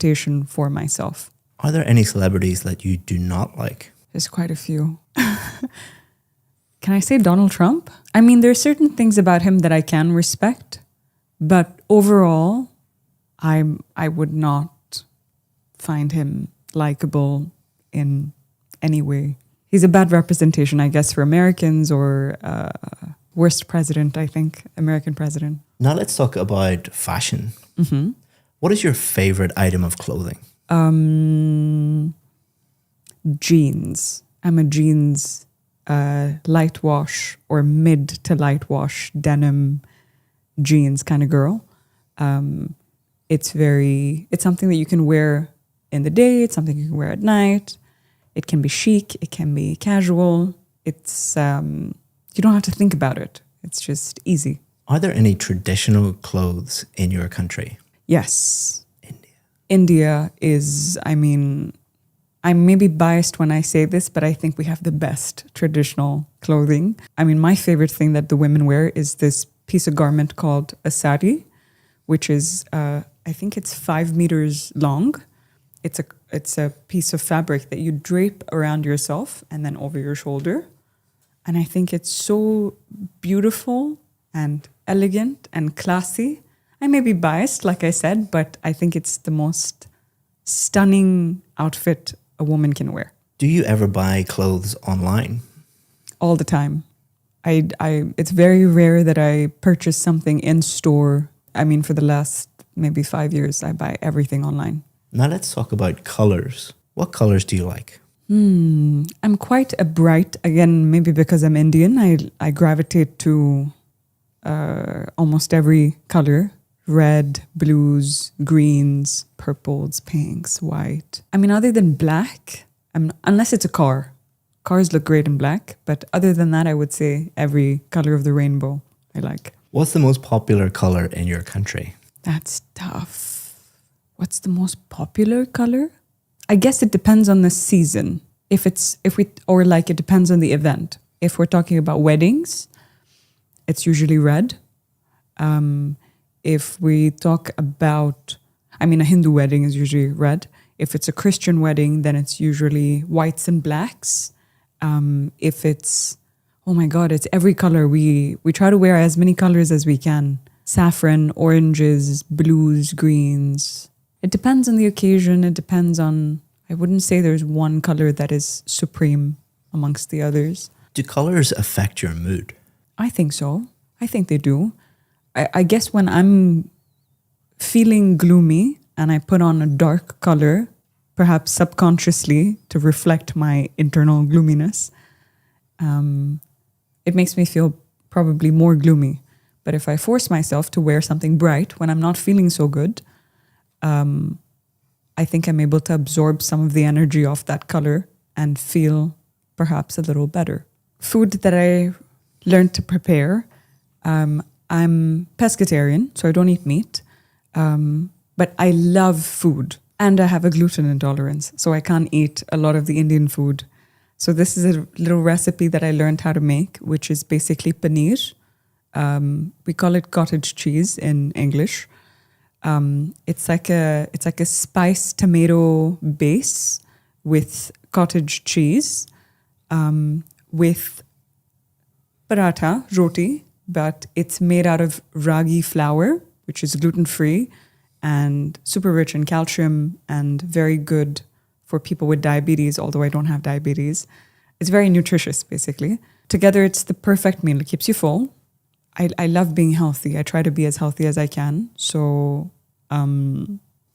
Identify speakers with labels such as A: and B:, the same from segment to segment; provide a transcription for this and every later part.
A: reputation for myself.
B: Are there any celebrities that you do not like?
A: There's quite a few. Can I say Donald Trump? I mean, there are certain things about him that I can respect, but overall, I would not find him likable in any way. He's a bad representation, I guess, for Americans, or worst president, I think, American president.
B: Now let's talk about fashion.
A: Mm-hmm.
B: What is your favorite item of clothing?
A: Jeans. I'm a jeans light wash or mid to light wash denim jeans kind of girl. It's something that you can wear in the day. It's something you can wear at night. It can be chic. It can be casual. It's you don't have to think about it. It's just easy.
B: Are there any traditional clothes in your country?
A: Yes. India is, I mean, I'm maybe biased when I say this, but I think we have the best traditional clothing. I mean, my favorite thing that the women wear is this piece of garment called a sari, which is, I think it's 5 meters long. It's a piece of fabric that you drape around yourself and then over your shoulder. And I think it's so beautiful and elegant and classy. I may be biased, like I said, but I think it's the most stunning outfit a woman can wear.
B: Do you ever buy clothes online?
A: All the time. It's very rare that I purchase something in store. I mean, for the last maybe 5 years, I buy everything online.
B: Now let's talk about colors. What colors do you like?
A: I'm quite a bright, again, maybe because I'm Indian, I gravitate to almost every color. Red, blues, greens, purples, pinks, white. I mean, other than black, unless it's a car. Cars look great in black, but other than that, I would say every color of the rainbow I like.
B: What's the most popular color in your country?
A: That's tough. What's the most popular color? I guess it depends on the season. It depends on the event. If we're talking about weddings, it's usually red. If we talk about, a Hindu wedding is usually red. If it's a Christian wedding, then it's usually whites and blacks. If it's, oh my God, it's every color. We try to wear as many colors as we can. Saffron, oranges, blues, greens. It depends on the occasion. It depends on, I wouldn't say there's one color that is supreme amongst the others.
B: Do colors affect your mood?
A: I think so. I think they do. I guess when I'm feeling gloomy and I put on a dark color, perhaps subconsciously to reflect my internal gloominess, it makes me feel probably more gloomy. But if I force myself to wear something bright when I'm not feeling so good, I think I'm able to absorb some of the energy of that color and feel perhaps a little better. Food that I learned to prepare, I'm pescatarian, so I don't eat meat, but I love food and I have a gluten intolerance, so I can't eat a lot of the Indian food. So this is a little recipe that I learned how to make, which is basically paneer. We call it cottage cheese in English. It's like a spiced tomato base with cottage cheese, with paratha, roti, but it's made out of ragi flour, which is gluten-free and super rich in calcium and very good for people with diabetes, although I don't have diabetes. It's very nutritious, basically. Together, it's the perfect meal. It keeps you full. I love being healthy. I try to be as healthy as I can. So,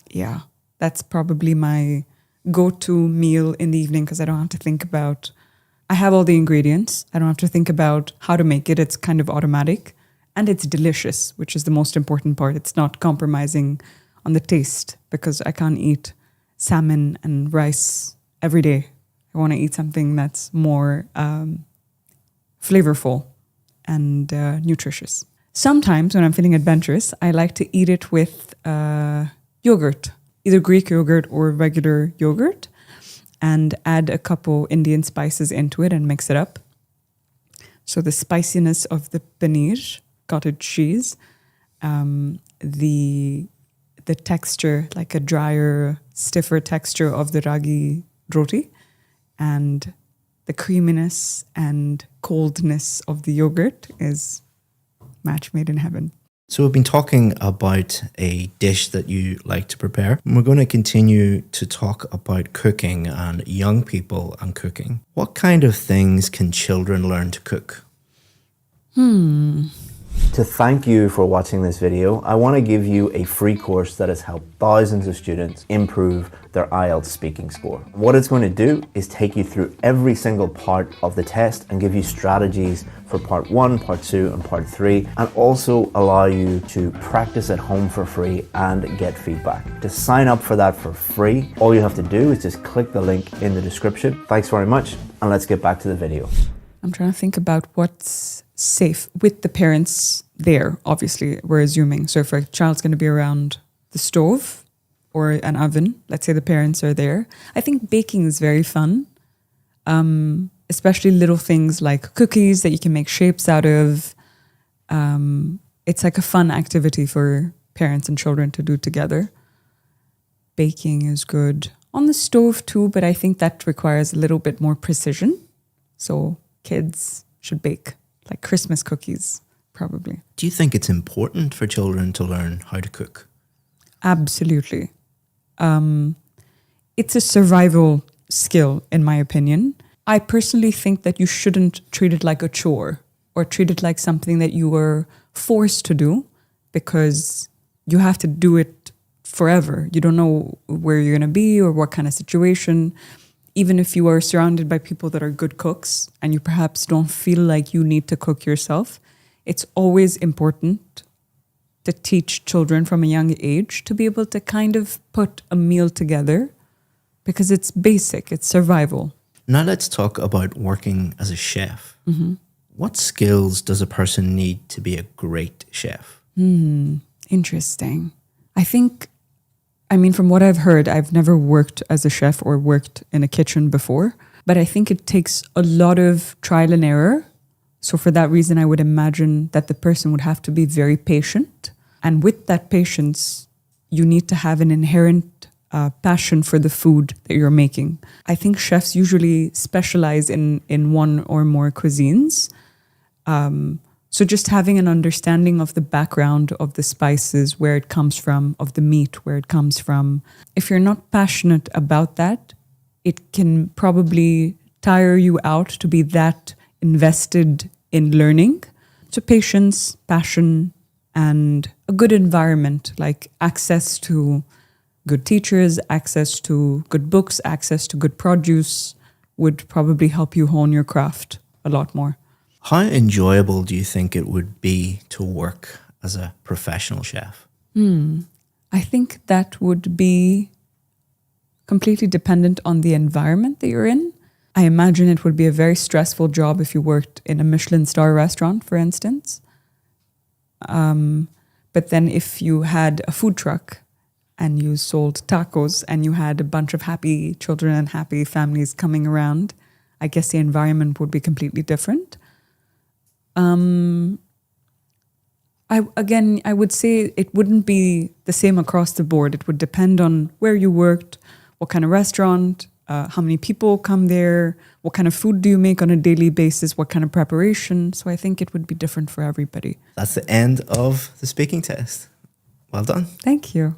A: yeah, that's probably my go-to meal in the evening because I don't have to think about... I have all the ingredients. I don't have to think about how to make it. It's kind of automatic. And it's delicious, which is the most important part. It's not compromising on the taste because I can't eat salmon and rice every day. I want to eat something that's more flavorful and nutritious. Sometimes when I'm feeling adventurous, I like to eat it with yogurt, either Greek yogurt or regular yogurt, and add a couple Indian spices into it and mix it up. So the spiciness of the paneer, cottage cheese, the the texture, like a drier, stiffer texture of the ragi roti, and the creaminess and coldness of the yogurt is match made in heaven.
B: So we've been talking about a dish that you like to prepare, and we're going to continue to talk about cooking and young people and cooking. What kind of things can children learn to cook?
C: To thank you for watching this video, I want to give you a free course that has helped thousands of students improve their IELTS speaking score. What it's going to do is take you through every single part of the test and give you strategies for part 1, part 2 and part 3, and also allow you to practice at home for free and get feedback. To sign up for that for free, all you have to do is just click the link in the description. Thanks very much, and let's get back to the video.
A: I'm trying to think about what's safe with the parents there. Obviously, we're assuming. So if a child's going to be around the stove or an oven, let's say the parents are there, I think baking is very fun. Especially little things like cookies that you can make shapes out of. It's like a fun activity for parents and children to do together. Baking is good. On the stove too, but I think that requires a little bit more precision. So kids should bake like Christmas cookies, probably.
B: Do you think it's important for children to learn how to cook?
A: Absolutely. It's a survival skill, in my opinion. I personally think that you shouldn't treat it like a chore or treat it like something that you were forced to do, because you have to do it forever. You don't know where you're going to be or what kind of situation. Even if you are surrounded by people that are good cooks and you perhaps don't feel like you need to cook yourself, it's always important to teach children from a young age to be able to kind of put a meal together, because it's basic, it's survival.
B: Now let's talk about working as a chef. What skills does a person need to be a great chef?
A: Interesting. I mean, from what I've heard, I've never worked as a chef or worked in a kitchen before, but I think it takes a lot of trial and error. So for that reason, I would imagine that the person would have to be very patient. And with that patience, you need to have an inherent passion for the food that you're making. I think chefs usually specialize in one or more cuisines. So just having an understanding of the background of the spices, where it comes from, of the meat, where it comes from. If you're not passionate about that, it can probably tire you out to be that invested in learning. So patience, passion, and a good environment, like access to good teachers, access to good books, access to good produce would probably help you hone your craft a lot more.
B: How enjoyable do you think it would be to work as a professional chef?
A: I think that would be completely dependent on the environment that you're in. I imagine it would be a very stressful job if you worked in a Michelin star restaurant, for instance. But then if you had a food truck and you sold tacos and you had a bunch of happy children and happy families coming around, I guess the environment would be completely different. I would say it wouldn't be the same across the board. It would depend on where you worked, what kind of restaurant, how many people come there, what kind of food do you make on a daily basis, what kind of preparation. So I think it would be different for everybody.
B: That's the end of the speaking test. Well done.
A: Thank you.